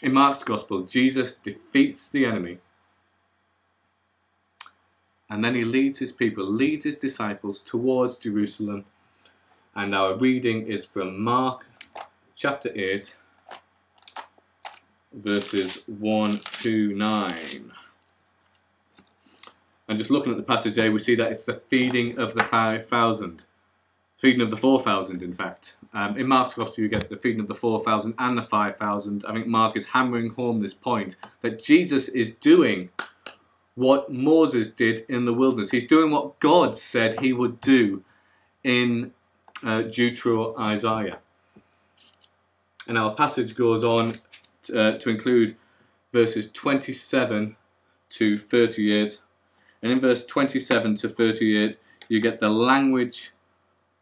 In Mark's Gospel, Jesus defeats the enemy, and then he leads his people, leads his disciples towards Jerusalem. And our reading is from Mark chapter 8, verses 1 to 9. And just looking at the passage there, we see that it's the feeding of the 5,000. Feeding of the 4,000, in fact. In Mark's Gospel, you get the feeding of the 4,000 and the 5,000. I think Mark is hammering home this point that Jesus is doing what Moses did in the wilderness. He's doing what God said he would do in Isaiah. And our passage goes on to include verses 27 to 38. And in verse 27 to 38, you get the language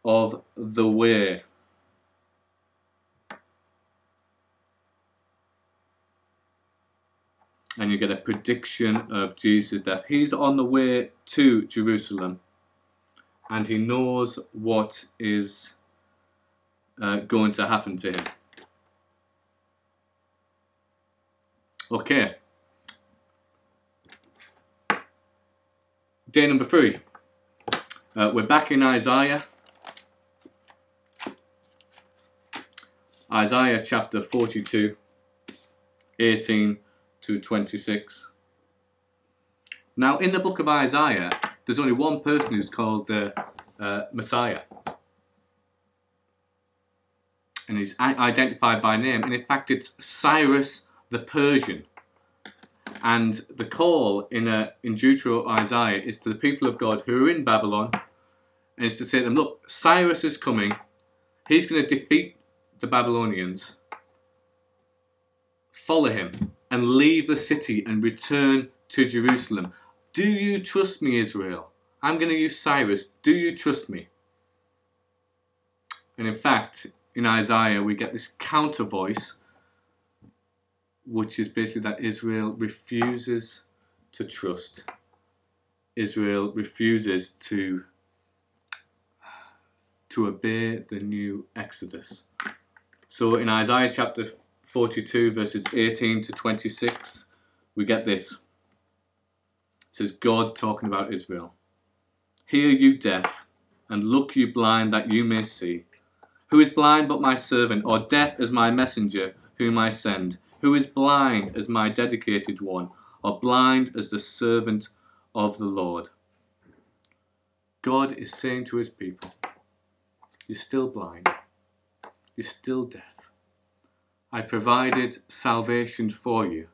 of the way. And you get a prediction of Jesus' death. He's on the way to Jerusalem, and he knows what is going to happen to him. Okay. Day number 3. We're back in Isaiah. Isaiah chapter 42, 18 to 26. Now, in the book of Isaiah, there's only one person who's called the Messiah. And he's identified by name. And in fact, it's Cyrus the Persian. And the call in Isaiah is to the people of God who are in Babylon. And it's to say to them, look, Cyrus is coming. He's going to defeat the Babylonians. Follow him and leave the city and return to Jerusalem. Do you trust me, Israel? I'm going to use Cyrus. Do you trust me? And in fact, in Isaiah, we get this counter voice, which is basically that Israel refuses to trust. Israel refuses to obey the new Exodus. So in Isaiah chapter 42, verses 18 to 26, we get this. It says, God talking about Israel. Hear you deaf, and look you blind, that you may see. Who is blind but my servant, or deaf as my messenger, whom I send? Who is blind as my dedicated one, or blind as the servant of the Lord? God is saying to his people, you're still blind. You're still deaf. I provided salvation for you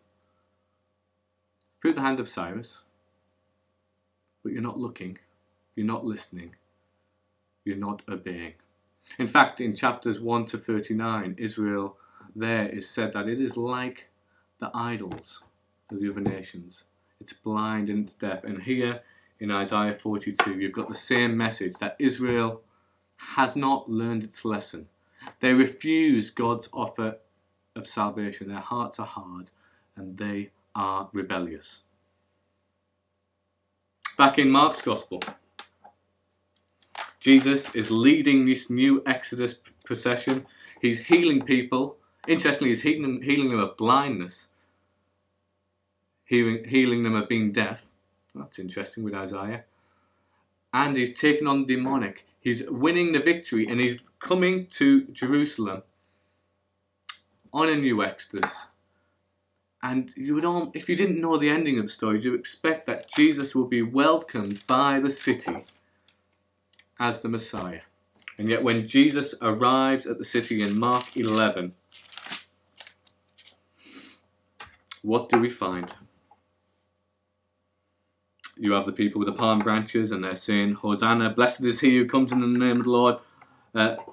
through the hand of Cyrus, but you're not looking, you're not listening, you're not obeying. In fact, in chapters 1 to 39, Israel there is said that it is like the idols of the other nations. It's blind and it's deaf. And here in Isaiah 42, you've got the same message, that Israel has not learned its lesson. They refuse God's offer of salvation. Their hearts are hard and they are rebellious. Back in Mark's Gospel, Jesus is leading this new Exodus procession. He's healing people. Interestingly, he's healing them of blindness. Healing them of being deaf. That's interesting with Isaiah. And he's taking on the demonic. He's winning the victory, and he's coming to Jerusalem on a new Exodus. And you would all, if you didn't know the ending of the story, you'd expect that Jesus will be welcomed by the city as the Messiah. And yet when Jesus arrives at the city in Mark 11, what do we find? You have the people with the palm branches, and they're saying, Hosanna, blessed is he who comes in the name of the Lord.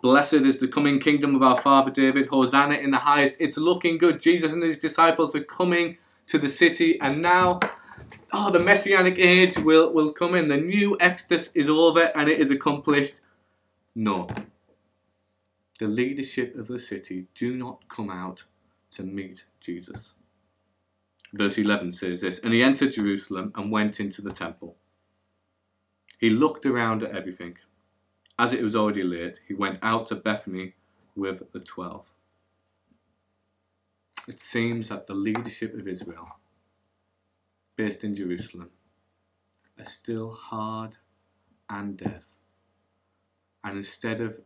Blessed is the coming kingdom of our father David. Hosanna in the highest. It's looking good. Jesus and his disciples are coming to the city, and now, the Messianic age will come in. The new Exodus is over and it is accomplished. No. The leadership of the city do not come out to meet Jesus. Verse 11 says this, and he entered Jerusalem and went into the temple. He looked around at everything. As it was already late, he went out to Bethany with the 12. it seems that the leadership of Israel, based in Jerusalem, are still hard and deaf. And instead of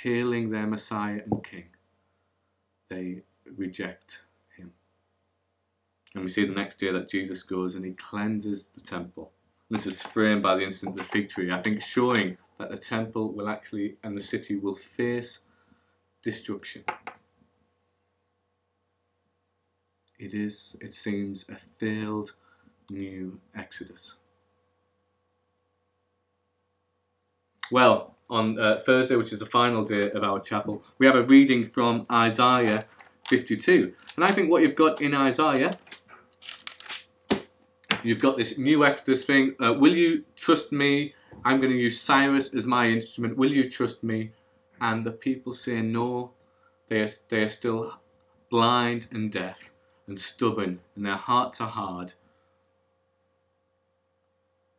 hailing their Messiah and King, they reject him. And we see the next day that Jesus goes and he cleanses the temple. This is framed by the incident of the fig tree, I think, showing that the temple will actually, and the city will face destruction. It seems, a failed new Exodus. Well, on Thursday, which is the final day of our chapel, we have a reading from Isaiah 52. And I think what you've got in Isaiah, you've got this new Exodus thing. Will you trust me? I'm going to use Cyrus as my instrument. Will you trust me? And the people say no. They are still blind and deaf and stubborn, and their hearts are hard.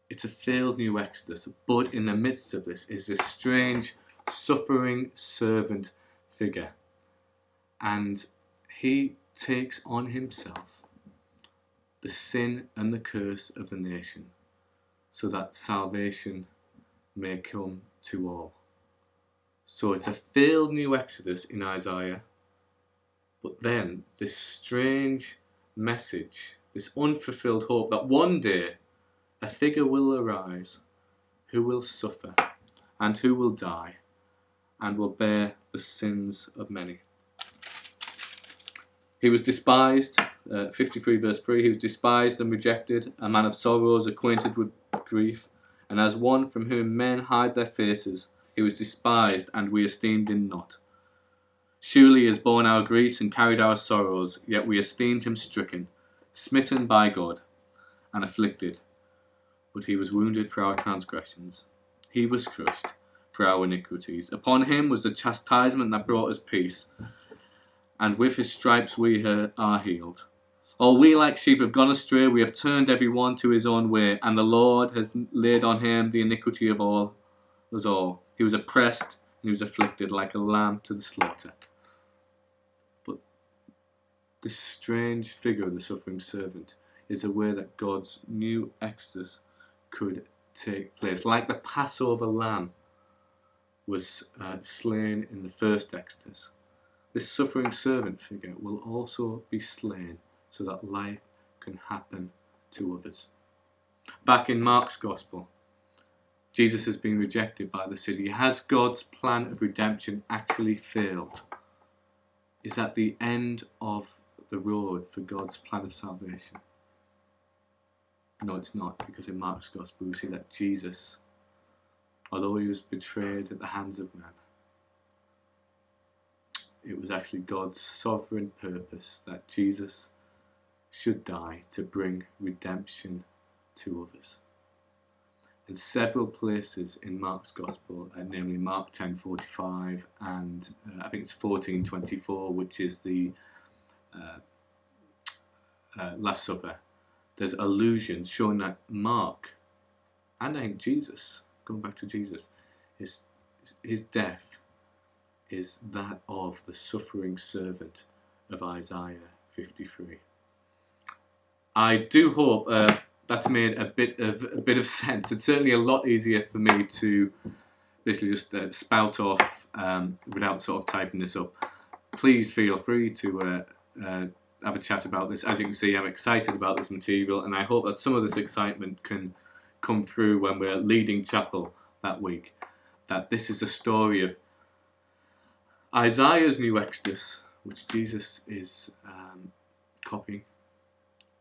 It's a failed new Exodus, but in the midst of this is this strange, suffering servant figure. And he takes on himself the sin and the curse of the nation, so that salvation may come to all. So it's a failed new Exodus in Isaiah, but then this strange message, this unfulfilled hope that one day a figure will arise who will suffer and who will die and will bear the sins of many. He was despised, 53 verse 3, he was despised and rejected, a man of sorrows, acquainted with grief, and as one from whom men hide their faces, he was despised and we esteemed him not. Surely he has borne our griefs and carried our sorrows, yet we esteemed him stricken, smitten by God, and afflicted. But he was wounded for our transgressions, he was crushed for our iniquities. Upon him was the chastisement that brought us peace, and with his stripes we are healed. All we like sheep have gone astray, we have turned every one to his own way, and the Lord has laid on him the iniquity of us all. He was oppressed and he was afflicted like a lamb to the slaughter. But this strange figure of the suffering servant is a way that God's new Exodus could take place. Like the Passover lamb was slain in the first Exodus, this suffering servant figure will also be slain so that life can happen to others. Back in Mark's Gospel, Jesus has been rejected by the city. Has God's plan of redemption actually failed? Is that the end of the road for God's plan of salvation? No, it's not, because in Mark's Gospel we see that Jesus, although he was betrayed at the hands of man, it was actually God's sovereign purpose that Jesus should die to bring redemption to others. In several places in Mark's Gospel, namely Mark 10:45 and I think it's 14:24, which is the Last Supper, there's allusions showing that Mark, and I think Jesus, going back to Jesus, his death is that of the suffering servant of Isaiah 53. I do hope that's made a bit of sense. It's certainly a lot easier for me to basically just spout off without sort of typing this up. Please feel free to have a chat about this. As you can see, I'm excited about this material, and I hope that some of this excitement can come through when we're leading chapel that week. That this is a story of Isaiah's new Exodus, which Jesus is copying,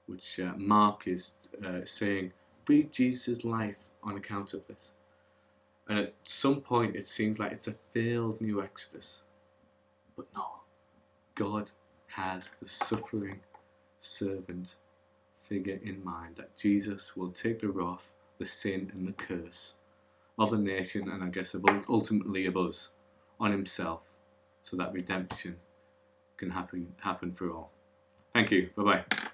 which Mark is saying, read Jesus' life on account of this. And at some point it seems like it's a failed new Exodus. But no, God has the suffering servant figure in mind, that Jesus will take the wrath, the sin and the curse of the nation, and I guess ultimately of us, on himself, so that redemption can happen for all. Thank you. Bye-bye.